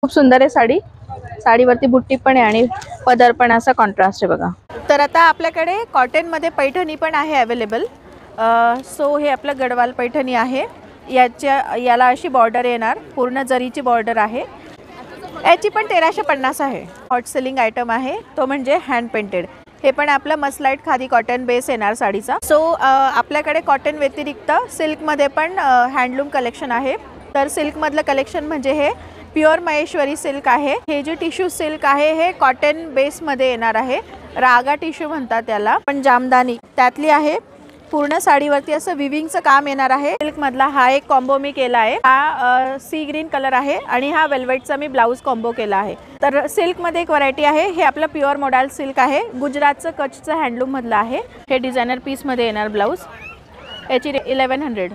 खूप सुंदर आहे साडी. साडीवरती बुट्टी पण आहे आणि पदर पण असा कॉन्ट्रास्ट आहे बघा. तर आता आपल्याकडे कॉटन मध्ये पैठणी पण आहे अवेलेबल. सो हे आपलं गडवाल पैठणी आहे. याला अशी बॉर्डर येणार, पूर्ण जरीची बॉर्डर आहे. याची पण 1350 आहे. हॉट सेलिंग आयटम आहे तो म्हणजे हँड पेंटेड. हे पण आपलं मसलाइट खादी कॉटन बेस येणार साडीचा. सो आपल्याकडे कॉटन व्यतिरिक्त सिल्कमध्ये पण हँडलूम कलेक्शन आहे. तर सिल्कमधलं कलेक्शन म्हणजे हे प्युअर महेश्वरी सिल्क आहे. हे जे टिश्यू सिल्क आहे हे कॉटन बेसमध्ये येणार आहे. रागा टिश्यू म्हणतात त्याला, पण जामदानी त्यातली आहे. पूर्ण साडीवरती असं विविंगचं काम येणार आहे. सिल्क मधला हा एक कॉम्बो मी केला आहे. हा सी ग्रीन कलर आहे आणि हा वेल्वेटचा मी ब्लाऊज कॉम्बो केला आहे. तर सिल्क मध्ये एक व्हरायटी आहे. हे आपलं प्युअर मोडाल सिल्क आहे. गुजरातचं कच्छचं हँडलूम मधलं आहे. हे डिझायनर पीस मध्ये येणार ब्लाऊज. याची 1100.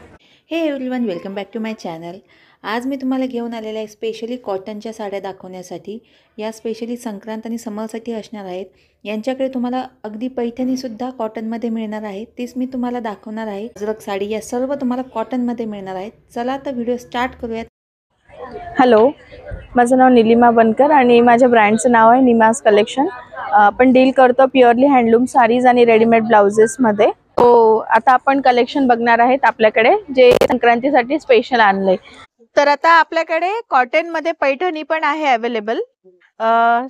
Hey everyone, welcome back to my channel. आज मी तुम्हाला घेऊन आलेला आहे स्पेशली कॉटनच्या साड्या दाखवण्यासाठी. या स्पेशली संक्रांत आणि समरसाठी असणार आहेत. यांच्याकडे तुम्हाला अगदी पैठणीसुद्धा कॉटनमध्ये मिळणार आहे. तीच मी तुम्हाला दाखवणार आहे. अजरक साडी या सर्व तुम्हाला कॉटनमध्ये मिळणार आहेत. चला तर व्हिडिओ स्टार्ट करूयात. हॅलो, माझं नाव निलिमा बनकर आणि माझ्या ब्रँडचं नाव आहे निमास कलेक्शन. आपण डील करतो प्युअरली हँडलूम साडीज आणि रेडीमेड ब्लाउजेसमध्ये. हो, आता आपण कलेक्शन बघणार आहेत आपल्याकडे जे संक्रांतीसाठी स्पेशल आणलंय. तर आता आपल्याकडे कॉटन मध्ये पैठणी पण आहे अवेलेबल.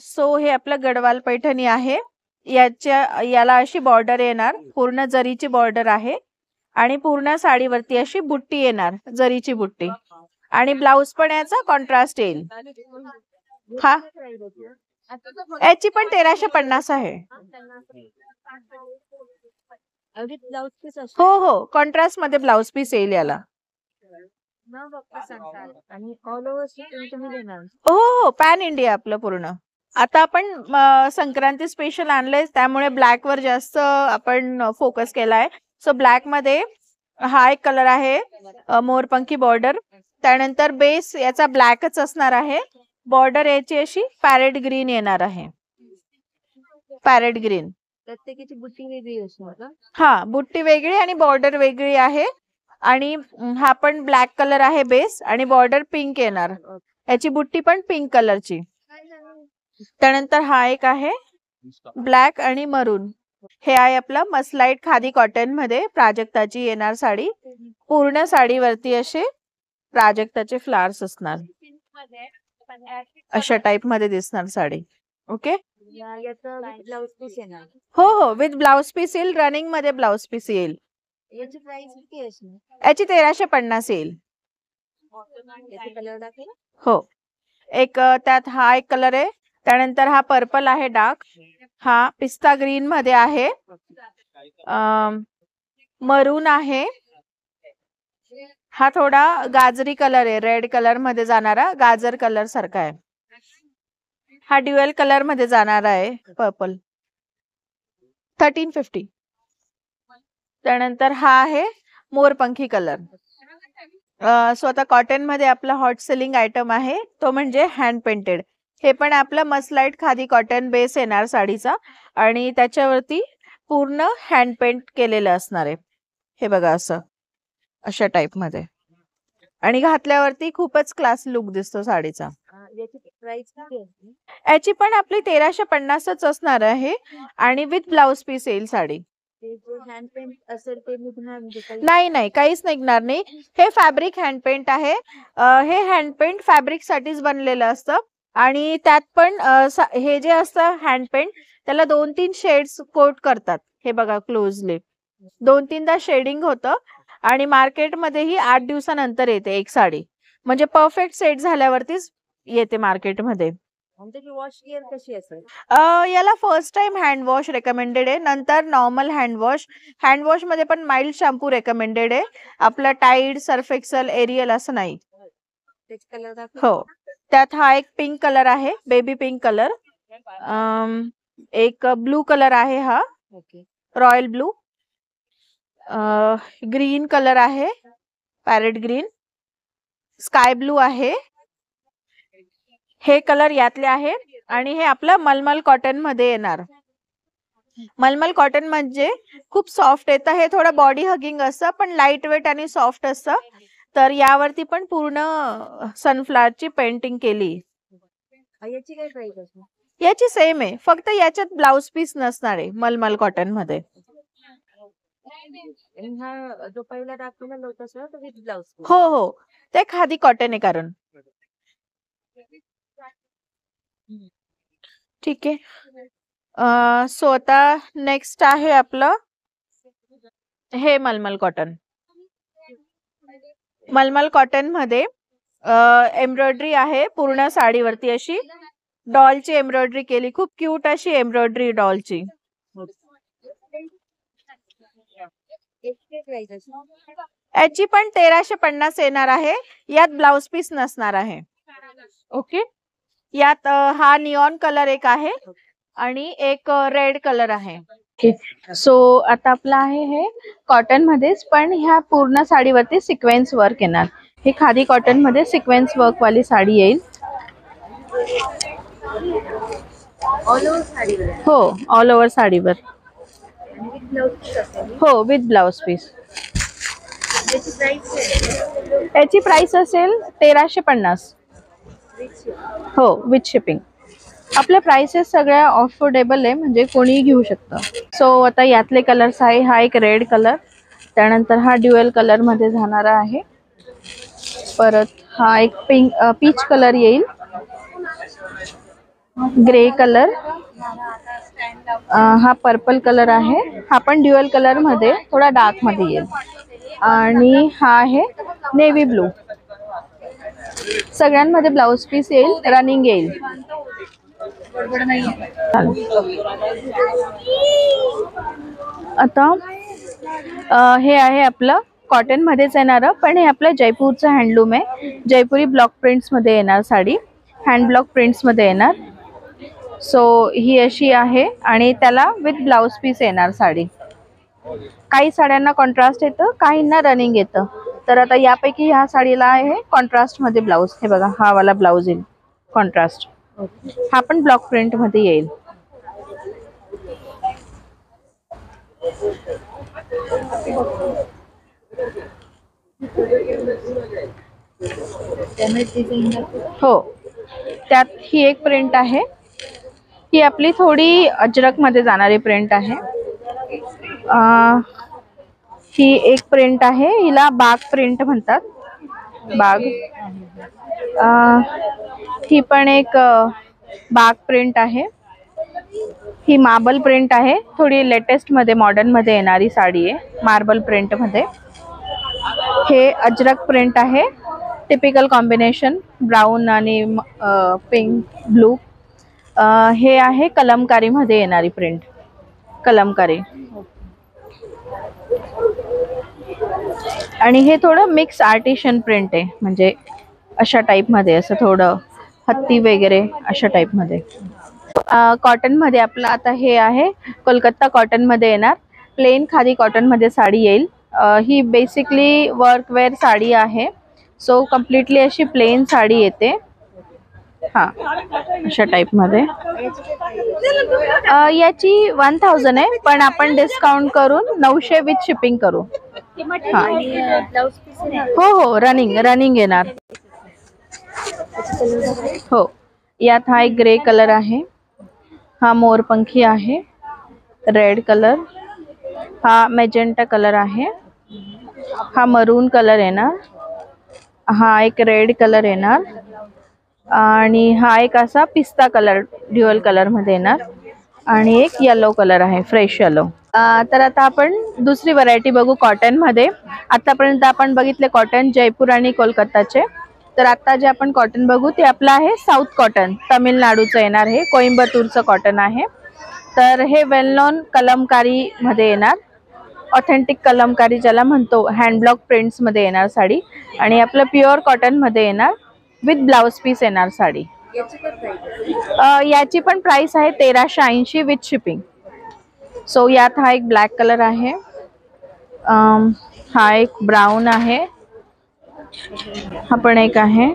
सो हे आपलं गडवाल पैठणी आहे. याला अशी बॉर्डर येणार, पूर्ण जरीची बॉर्डर आहे आणि पूर्ण साडीवरती अशी बुट्टी येणार, जरीची बुट्टी. आणि ब्लाऊज पण याचा कॉन्ट्रास्ट येईल. हा, याची पण 1350 आहे. हो हो, कॉन्ट्रास्ट मध्ये ब्लाऊज पीस येईल याला. हो हो, पॅन इंडिया आपलं पूर्ण. आता आपण संक्रांती स्पेशल आणलंय त्यामुळे ब्लॅक वर जास्त आपण फोकस केलाय. सो ब्लॅक मध्ये हा एक कलर आहे, मोरपंखी बॉर्डर. त्यानंतर बेस याचा ब्लॅकच असणार आहे. बॉर्डर याची अशी पॅरेट ग्रीन येणार आहे. Parrot green. प्रत्येकाची बुट्टी वेगळी असणार. हा, बुट्टी वेगळी आणि बॉर्डर वेगळी आहे. आणि हा पण ब्लॅक कलर आहे बेस आणि बॉर्डर पिंक येणार. याची बुट्टी पण पिंक कलरची. त्यानंतर हा एक आहे ब्लॅक आणि मरून. हे आहे आपलं मसलाइट खादी कॉटन मध्ये प्राजक्ताची येणार साडी. पूर्ण साडीवरती असे प्राजक्ताचे फ्लावर्स असणार. अशा टाइप मध्ये दिसणार साडी. ओके. हो हो, विथ ब्लाउज पीस येईल. रनिंग मध्ये ब्लाउज पीस येईल. याची प्राइस किती असणार? याची 1350 येईल. हो, एक त्यात हा एक कलर आहे. त्यानंतर हा पर्पल आहे डार्क. हा पिस्ता ग्रीन मध्ये आहे. मरून आहे. हा थोडा गाजरी कलर आहे, रेड कलर मध्ये जाणारा, गाजर कलर सारखा आहे. हा ड्युअल कलर मध्ये जाणारा आहे, पर्पल. 1350. त्यानंतर हा आहे मोरपंखी कलर. सो आता कॉटन मध्ये आपला हॉट सेलिंग आयटम आहे तो म्हणजे हँड पेंटेड. हे पण आपलं मसलाइट खादी कॉटन बेस येणार साडीचा आणि त्याच्यावरती पूर्ण हँड पेंट केलेलं असणार आहे. हे बघा असं, अशा टाइप मध्ये. आणि घातल्यावरती खूपच क्लास लुक दिसतो साडीचा. याची पण आपली 1350च असणार आहे आणि विथ ब्लाउज पीस येईल साडी. नाही नाही, काहीच निघणार नाही. हे फॅब्रिक हँड पेंट आहे. हे हँड पेंट फॅब्रिक साठीच बनलेलं असतं आणि त्यात पण हे जे असतं हँड पेंट त्याला 2-3 शेड्स कोट करतात. हे बघा क्लोजली 2-3दा शेडिंग होतं आणि मार्केटमध्येही 8 दिवसानंतर येते एक साडी. म्हणजे परफेक्ट सेट झाल्यावरतीच येते मार्केटमध्ये. वॉश केअर कशी असेल? याला first time hand wash recommended आहे. नंतर normal hand wash. Hand wash मध्ये पण माइल्ड शॅम्पू रेकमेंडेड आहे. आपलं टाईड, सर्फ एक्सेल, एरियल असं नाही. हो, त्यात हा एक पिंक कलर आहे, बेबी पिंक कलर. एक ब्लू कलर आहे, हा रॉयल ब्लू. ग्रीन कलर आहे, पॅरेट ग्रीन. स्काय ब्लू आहे. हे कलर यातले आहे. आणि हे आपलं मलमल कॉटन मध्ये येणार. मलमल कॉटन म्हणजे खूप सॉफ्ट येतं. हे थोडं बॉडी हगिंग असतं पण लाईट वेट आणि सॉफ्ट असतं. तर यावरती पण पूर्ण सनफ्लॉवरची पेंटिंग केली. याची काय प्राइस असणार? याची सेम आहे, फक्त याच्यात ब्लाउज पीस नसणार आहे मलमल कॉटन मध्ये. हा जो पहिला दाखवला लोटस तो विथ ब्लाउज. हो हो, ते खादी कॉटन आहे कारण. ठीक आहे. सो आता नेक्स्ट आहे आपलं हे मलमल कॉटन. मलमल कॉटन मध्ये एम्ब्रॉयडरी आहे पूर्ण साडीवरती, अशी डॉलची एम्ब्रॉयडरी केली, खूप क्यूट अशी एम्ब्रॉयडरी डॉलची. याची पण 1350 येणार आहे. यात ब्लाउज पीस नसणार आहे. ओके. यात हा निऑन कलर एक आहे आणि एक रेड कलर आहे. सो आता आपलं आहे हे कॉटन मध्येच, पण ह्या पूर्ण साडीवरती सिक्वेन्स वर्क येणार. हे खादी कॉटन मध्ये सिक्वेन्स वर्क वाली साडी येईल. ऑल ओव्हर साडीवर. हो, ऑल ओव्हर साडीवर. हो, विथ ब्लाउज पीस. याची प्राइस असेल 1350. हो, विथ शिपिंग. आपल्या प्राइसेस सगळ्या अफोर्डेबल आहे, म्हणजे कोणीही घेऊ शकतं. सो आता यातले कलर्स आहे, हा एक रेड कलर, त्यानंतर हा ड्युअल कलर मध्ये जाणारा आहे, परत हा एक पीच कलर येईल, ग्रे कलर, हा पर्पल कलर आहे, हा पण ड्युअल कलर मध्ये थोडा डार्क मध्ये येईल, आणि हा आहे नेव्ही ब्लू. सगळ्यांमध्ये ब्लाउज पीस येईल, रनिंग येईल. आता हे आहे आपलं कॉटन मध्येच येणार, पण हे आपलं जयपूरचं हँडलूम आहे. जयपुरी ब्लॉक प्रिंट्स मध्ये येणार साडी, हँड ब्लॉक प्रिंट्स मध्ये येणार. सो ही अशी आहे आणि त्याला विथ ब्लाउज पीस येणार साडी. काही साड्यांना कॉन्ट्रास्ट येतं, काहींना रनिंग येतं. तर आता यापैकी ह्या साडीला आहे कॉन्ट्रास्ट मध्ये ब्लाउज. हे बघा, हा वाला ब्लाउज येईल कॉन्ट्रास्ट. हा पण ब्लॉक प्रिंट मध्ये येईल. हो, त्यात ही एक प्रिंट आहे, ही आपली थोडी अजरक मध्ये जाणारी प्रिंट आहे. ही एक प्रिंट आहे, हिला बाग प्रिंट म्हणतात, बाग. ही पण एक बाग प्रिंट आहे. ही मार्बल प्रिंट आहे, थोडी लेटेस्ट मध्ये मॉडर्न मध्ये येणारी साडी आहे, मार्बल प्रिंट मध्ये. हे अजरक प्रिंट आहे, टिपिकल कॉम्बिनेशन ब्राऊन आणि पिंक ब्लू. हे आहे कलमकारी मध्ये येणारी प्रिंट, कलमकारी. आणि हे थोडं मिक्स आर्टिशन प्रिंट आहे, म्हणजे अशा टाइप मध्ये, असं थोडं हत्ती वगैरे अशा टाइप मध्ये. कॉटन मध्ये आपलं आता हे आहे कोलकाता कॉटन मध्ये येणार, प्लेन खादी कॉटन मध्ये साडी येईल. ही बेसिकली वर्कवेअर साडी आहे, सो कम्प्लिटली अशी प्लेन साडी येते. हा, अशा टाइप मध्ये. याची 1000 आहे, पण आपण डिस्काउंट करून 900 विथ शिपिंग करू. हा. हो हो, रनिंग येणार. हो, यात हा एक ग्रे कलर आहे, हा मोरपंखी आहे, रेड कलर, हा मेजेंटा कलर आहे, हा मरून कलर येणार, हा एक रेड कलर येणार, आणि हा एक असा पिस्ता कलर ड्युअल कलर मध्ये येणार, आणि एक येलो कलर आहे, फ्रेश येलो. तर आता आपण दुसरी व्हरायटी बघू कॉटन मध्ये. आतापर्यंत आपण बघितले कॉटन जयपूर आणि कोलकाताचे. तर आता जे आपण कॉटन बघू ते आपलं आहे साऊथ कॉटन, तमिळनाडूचं येणार. हे कोइंबतूरचं कॉटन आहे. तर हे वेल नोन कलमकारी मध्ये येणार, ऑथेंटिक कलमकारी ज्याला म्हणतो, हँडब्लॉक प्रिंट्स मध्ये येणार साडी, आणि आपलं प्युअर कॉटन मध्ये येणार, विथ ब्लाउज पीस येणार साडी. याची पण प्राइस आहे 1380 विथ शिपिंग. सो यात हा एक ब्लॅक कलर आहे, हा एक ब्राऊन आहे, हा पण एक आहे,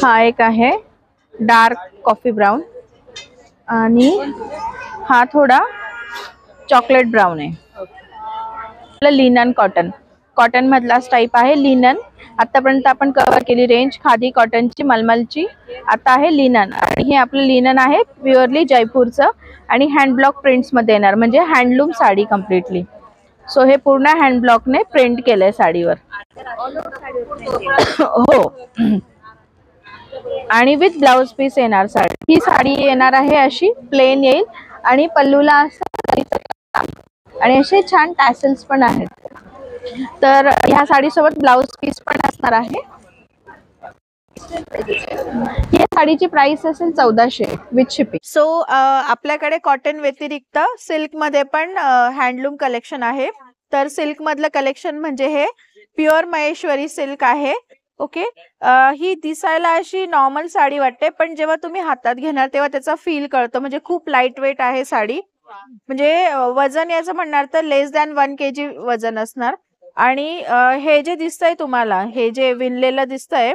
हा एक आहे डार्क कॉफी ब्राऊन, आणि हा थोडा चॉकलेट ब्राऊन आहे. आपलं लिनन कॉटन, कॉटन मधलाच टाईप आहे, लिनन. आतापर्यंत आपण कव्हर केली रेंज खादी कॉटनची, मलमलची. आता आहे लिनन, आणि हे आपलं लिनन आहे प्युअरली जयपूरचं आणि हँड ब्लॉक प्रिंट्स मध्ये येणार, म्हणजे हँडलूम साडी कम्प्लिटली. सो हे पूर्ण हँड ब्लॉकने प्रिंट केलंय साडीवर. हो, आणि विथ ब्लाउज पीस येणार साडी. ही साडी येणार आहे अशी प्लेन येईल आणि पल्लूला असं आणि असे छान टॅसल्स पण आहेत. तर ह्या साडी सोबत ब्लाउज पीस पण असणार आहे. या साडीची प्राइस असेल 1400 विथ शिपिंग. सो आपल्याकडे कॉटन व्यतिरिक्त सिल्क मध्ये पण हँडलूम कलेक्शन आहे. तर सिल्क मधलं कलेक्शन म्हणजे हे प्युअर महेश्वरी सिल्क आहे. ओके, ही दिसायला अशी नॉर्मल साडी वाटते, पण जेव्हा तुम्ही हातात घेणार तेव्हा त्याचा फील कळतो. म्हणजे खूप लाईट वेट आहे साडी. म्हणजे वजन याचं म्हणणार तर लेस दॅन 1 kg वजन असणार. आणि हे जे दिसतंय तुम्हाला, हे जे विणलेलं दिसतंय,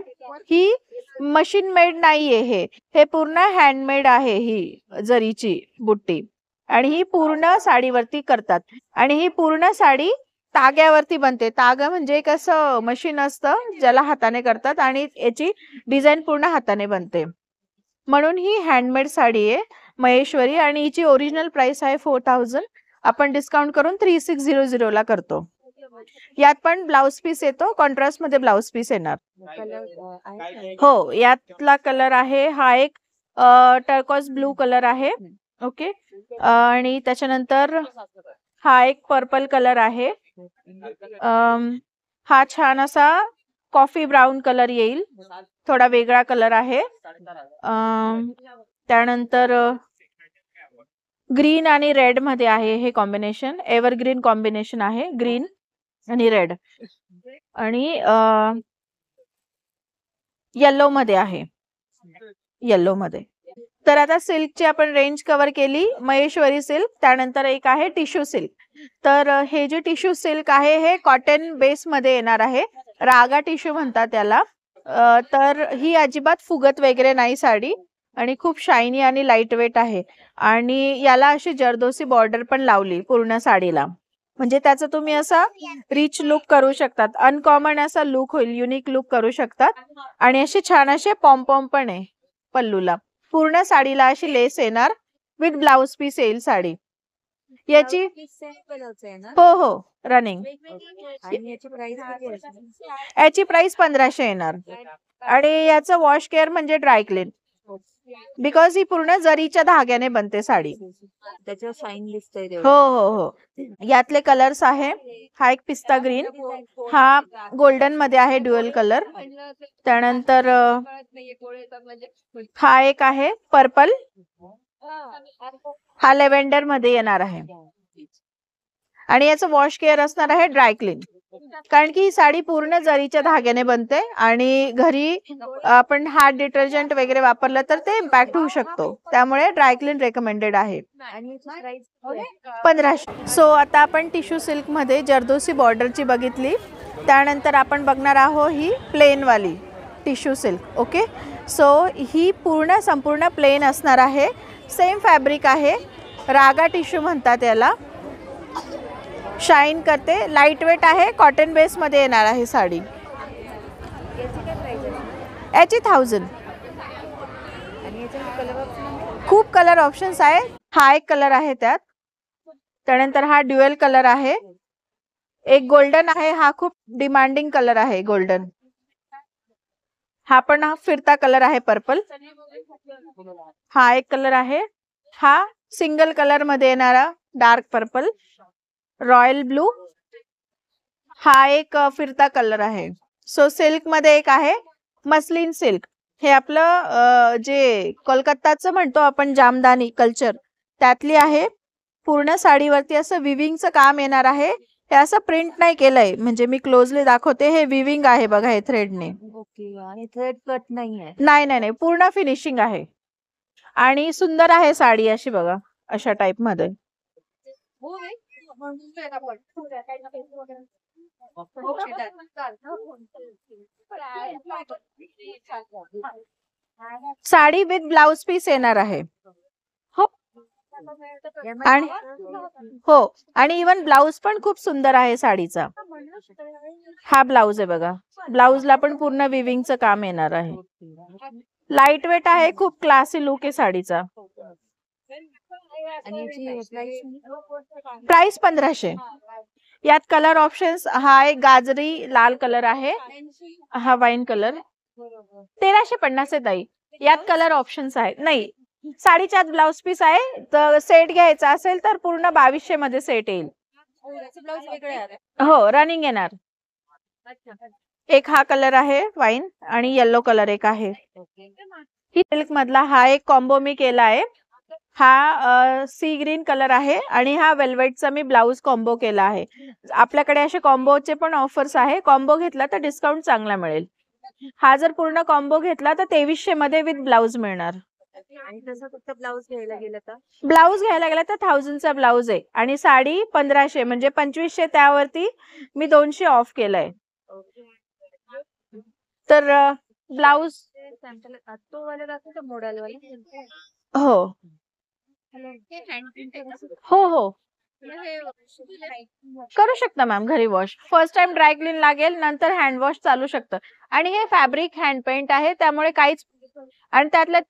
ही मशीन मेड नाहीये. हे पूर्ण हँडमेड आहे. ही जरीची बुट्टी आणि ही पूर्ण साडीवरती करतात. आणि ही पूर्ण साडी ताग्यावरती बनते. तागा म्हणजे एक असं मशीन असतं ज्याला हाताने करतात आणि याची डिझाईन पूर्ण हाताने बनते. म्हणून ही हँडमेड साडी आहे महेश्वरी. आणि हिची ओरिजिनल प्राइस आहे 4000. आपण डिस्काउंट करून 3600 ला करतो. यात पण ब्लाउज पीस येतो, कॉन्ट्रास्ट मध्ये ब्लाउज पीस येणार. हो, यातला कलर आहे हा एक टर्कॉस ब्लू कलर आहे. ओके, आणि त्याच्यानंतर हा एक पर्पल कलर आहे. हा छान असा कॉफी ब्राऊन कलर येईल, थोडा वेगळा कलर आहे. त्यानंतर ग्रीन आणि रेड मध्ये आहे हे कॉम्बिनेशन. एव्हरग्रीन कॉम्बिनेशन आहे, ग्रीन आणि रेड. आणि येलो मध्ये आहे, येलो मध्ये. तर आता सिल्कची आपण रेंज कव्हर केली, महेश्वरी सिल्क. त्यानंतर एक आहे टिश्यू सिल्क. तर हे जे टिश्यू सिल्क आहे हे कॉटन बेस मध्ये येणार आहे. रागा टिश्यू म्हणतात त्याला. तर ही अजिबात फुगत वगैरे नाही साडी आणि खूप शायनी आणि लाईट वेट आहे. आणि याला अशी जरदोसी बॉर्डर पण लावली पूर्ण साडीला, म्हणजे त्याचा तुम्ही असा रिच लुक करू शकतात. अनकॉमन असा लुक होईल, युनिक लुक करू शकतात. आणि असे छान असे पॉम्पॉम पण आहे पल्लूला. पूर्ण साडीला अशी लेस येणार, विथ ब्लाउज पीस येईल साडी याची. हो हो, रनिंग. याची प्राइस 1500 येणार. आणि याचं वॉश केअर म्हणजे ड्राय क्लीन, बिकॉज ही पूर्ण जरीच्या धाग्याने बनते साडी. त्याच्यावर शाईन दिसतंय. हो हो हो. यातले कलर्स आहे, हा एक पिस्ता ग्रीन, हा गोल्डन मध्ये आहे ड्युअल कलर. त्यानंतर हा एक आहे पर्पल, हा लेव्हेंडर मध्ये येणार आहे. आणि याचं वॉश केअर असणार आहे ड्राय क्लीन, कारण की ही साडी पूर्ण जरीच्या धाग्याने बनते आणि घरी आपण हार्ड डिटर्जंट वगैरे वापरलं तर ते इम्पॅक्ट होऊ शकतो. त्यामुळे ड्राय क्लीन रेकमेंडेड आहे. 1500. सो आता आपण टिश्यू सिल्क मध्ये जरदोसी बॉर्डरची बघितली. त्यानंतर आपण बघणार आहोत ही प्लेन वाली टिश्यू सिल्क. ओके, सो ही पूर्ण संपूर्ण प्लेन असणार आहे. सेम फॅब्रिक आहे, रागा टिश्यू म्हणतात याला. शाईन करते, लाईट वेट आहे, कॉटन बेस मध्ये येणार आहे साडी. याची 1000. खूप कलर ऑप्शन्स आहे. हा एक कलर आहे त्यात. त्यानंतर हा ड्युअल कलर आहे, एक गोल्डन आहे, हा खूप डिमांडिंग कलर आहे गोल्डन. हा पण हा फिरता कलर आहे पर्पल. हा एक कलर आहे, हा सिंगल कलर मध्ये येणारा डार्क पर्पल. रॉयल ब्लू, हा एक फिरता कलर आहे. सो सिल्क मध्ये एक आहे मस्लिन सिल्क. हे आपलं जे कोलकाताचं म्हणतो आपण जामदानी कल्चर, त्यातली आहे. पूर्ण साडीवरती असं विविंगचं काम येणार आहे. हे असं प्रिंट नाही केलंय, म्हणजे मी क्लोजली दाखवते, हे विविंग आहे बघा, हे थ्रेडने. ओके, आणि थ्रेड कट नाहीये. नाही नाही नाही, पूर्ण फिनिशिंग आहे. आणि सुंदर आहे साडी अशी बघा, अशा टाइप मध्ये. साडी विथ ब्लाउज पीस येणार आहे. हो, आणि हो, आणि इवन ब्लाउज पण खूप सुंदर आहे साडीचा. हा ब्लाउज आहे बघा, ब्लाउजला पण पूर्ण विविंगचं काम येणार आहे. लाईट वेट आहे, खूप क्लासी लुक आहे साडीचा. प्राइस 1500. यात कलर ऑप्शन्स, हा एक गाजरी लाल कलर आहे, हा वाईन कलर. 1350 आहे ताई. यात कलर ऑप्शन्स आहेत. नाही, साडीच्या आत ब्लाउज पीस आहे, तर सेट घ्यायचा असेल तर पूर्ण 2200 मध्ये सेट येईल. हो, रनिंग येणार. एक हा कलर आहे वाईन आणि येलो कलर एक आहे. ही सिल्क मधला हा एक कॉम्बो मी केला आहे. हा सी ग्रीन कलर आहे आणि हा वेल्वेटचा मी ब्लाउज कॉम्बो केला आहे. आपल्याकडे असे कॉम्बोचे पण ऑफर्स आहे. कॉम्बो घेतला तर डिस्काउंट चांगला मिळेल. हा जर पूर्ण कॉम्बो घेतला तर 2300 मध्ये विथ ब्लाउज मिळणार. आणि तसं फक्त ब्लाऊज घ्यायला गेलं तर ब्लाउज घ्यायला गेला तर 1000चा ब्लाउज आहे आणि साडी 1500, म्हणजे 2500. त्यावरती मी 200 ऑफ केलाय. तर ब्लाउज तो वाले दाखवतो मॉडेल वाले. हो हो हो करू शकता मॅम घरी wash. First time dry clean लागेल, नंतर हँड वॉश चालू शकतं. आणि हे फॅब्रिक हँड पेंट आहे, त्यामुळे काहीच. आणि त्यातल्या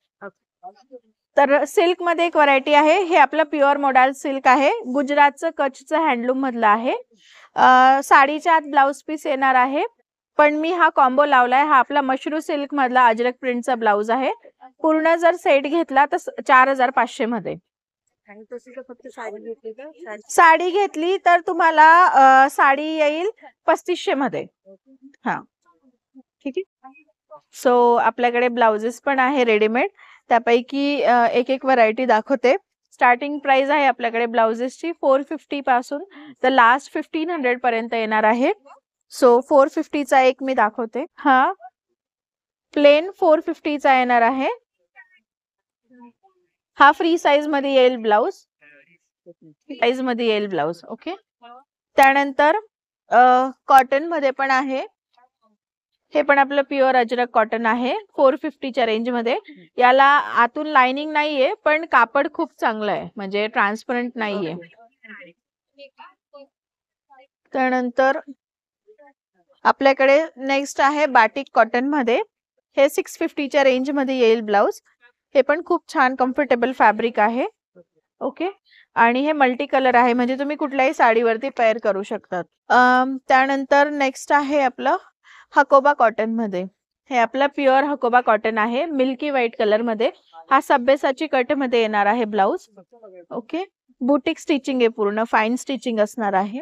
तर सिल्क मध्ये एक व्हरायटी आहे. हे आपलं प्युअर मोडाल सिल्क आहे, गुजरातचं कच्छचं हँडलूम मधलं आहे. साडीच्या आत ब्लाउज पीस येणार आहे, पण मी हा कॉम्बो लावलाय. हा आपला मशरू सिल्क मधला अजरक प्रिंटचा ब्लाउज आहे. पूर्ण जर सेट घेतला तर 4500 मध्ये. आणि तशी फक्त साडी घेतली तर साडी घेतली तर तुम्हाला साडी येईल 3500 मध्ये. हा, ठीक आहे. सो आपल्याकडे ब्लाउजेस पण आहे रेडीमेड, त्यापैकी एक एक व्हरायटी दाखवते. स्टार्टिंग प्राइस आहे आपल्याकडे ब्लाउजेसची 450 पासून तर लास्ट 1500 पर्यंत येणार आहे. सो 450 चा एक मी दाखवते. हा प्लेन 450 चा येणार आहे. हा फ्री साइज मध्ये येईल ब्लाउज, साइज मध्ये येईल ब्लाउज. ओके. त्यानंतर कॉटन मध्ये पण आहे. हे पण आपलं प्युअर अजरक कॉटन आहे, 450 च्या रेंज मध्ये. याला आतून लाइनिंग नाहीये, पण कापड खूप चांगलं आहे, म्हणजे ट्रान्सपरंट नाहीये. त्यानंतर आपल्याकडे नेक्स्ट आहे बाटिक कॉटन मध्ये. हे 650 च्या रेंज मध्ये येईल ब्लाउज. हे पण खूप छान कम्फर्टेबल फॅब्रिक आहे. ओके. आणि हे मल्टी कलर आहे, म्हणजे तुम्ही कुठल्याही साडीवरती पेअर करू शकतात. त्यानंतर नेक्स्ट आहे आपलं हकोबा कॉटन मध्ये. हे आपला प्युअर हकोबा कॉटन आहे, मिल्की व्हाईट कलर मध्ये. हा सब्बेसाची कट मध्ये येणार आहे ब्लाउज. ओके. बुटीक स्टिचिंग आहे, पूर्ण फाईन स्टिचिंग असणार आहे.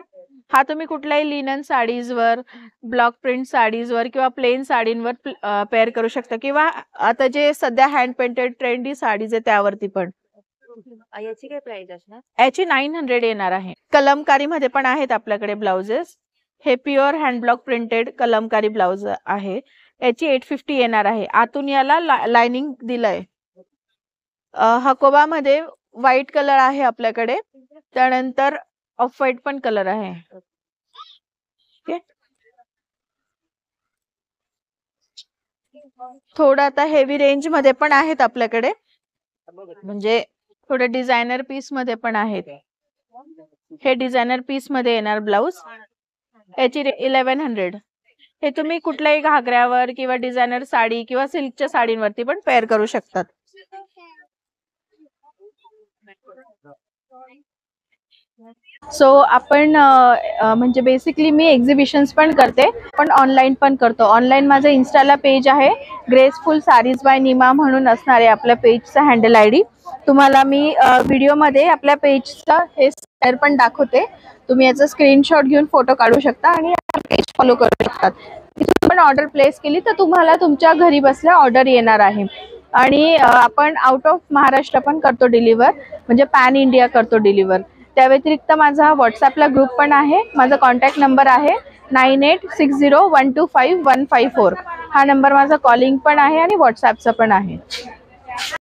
हा तुम्ही कुठल्याही लिनन साडीजवर, ब्लॉक प्रिंट साडीजवर किंवा प्लेन साडींवर पेअर करू शकता, किंवा आता जे सध्या हँड पेंटेड ट्रेंडी साडीज आहे त्यावरती पण. याची काय प्राइस असणार? याची 900 येणार आहे. कलमकारी मध्ये पण आहेत आपल्याकडे ब्लाउजेस. हे pure hand block printed Kalamkari blouse आहे. याची 850 येणार आहे. आतून याला लाइनिंग दिलंय. हकोबा मध्ये व्हाईट कलर आहे आपल्याकडे, त्यानंतर ऑफ व्हाईट पण कलर आहे. थोडं आता हेवी रेंज मध्ये पण आहेत आपल्याकडे, म्हणजे थोडे डिझायनर पीस मध्ये पण आहेत. हे डिझायनर पीस मध्ये येणार ब्लाउज. याची 1100. हे तुम्ही कुठल्याही घागऱ्यावर किंवा डिझायनर साडी किंवा सिल्कच्या साडींवरती पण पेअर करू शकतात. सो आपण म्हणजे बेसिकली मी एक्झिबिशन्स पण करते, पण ऑनलाईन पण करतो. ऑनलाईन माझं इन्स्टाला पेज आहे, ग्रेसफुल साडीज बाय निमा म्हणून असणार आहे आपल्या पेजचा हँडल ID. तुम्हाला मी व्हिडिओमध्ये आपल्या पेजचं हे स्क्वेअर पण दाखवते. तुम्ही याचा स्क्रीनशॉट घेऊन फोटो काढू शकता आणि पेज फॉलो करू शकतात. तिथून पण ऑर्डर प्लेस केली तर तुम्हाला तुमच्या घरी बसल्या ऑर्डर येणार आहे. आणि आपण आउट ऑफ महाराष्ट्र पण करतो डिलिव्हर, म्हणजे पॅन इंडिया करतो डिलिव्हर. त्या व्यतिरिक्त माझा व्हॉट्सअपला ग्रुप पण आहे. माझा कॉन्टॅक्ट नंबर आहे 9860125154. हा नंबर माझा कॉलिंग पण आहे आणि व्हॉट्सअपचा पण आहे.